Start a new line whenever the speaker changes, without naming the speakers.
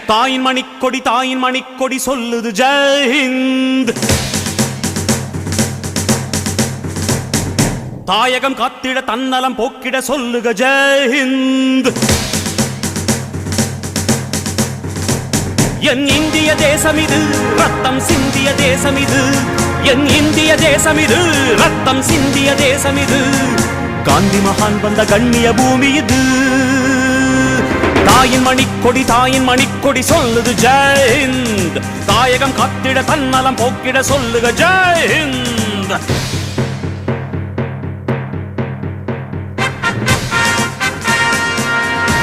தாயின் மணிக்கொடி சொல்லுது ஜெய் ஹிந்த். தாயகம் காத்திட தன்னலம் போக்கிட சொல்லுக ஜெய் ஹிந்த். என் இந்திய தேசம் இது ரத்தம் சிந்திய தேசம் இது, என் இந்திய தேசம் இது ரத்தம் சிந்திய தேசம் இது, காந்தி மகான் வந்த கண்ணிய பூமி இது. தாயின் மணிக்கொடி சொல்லுது ஜெய் ஹிந்த். தாயகம் காத்திட தன்னலம் போக்கிட சொல்லுக ஜெய் ஹிந்த்.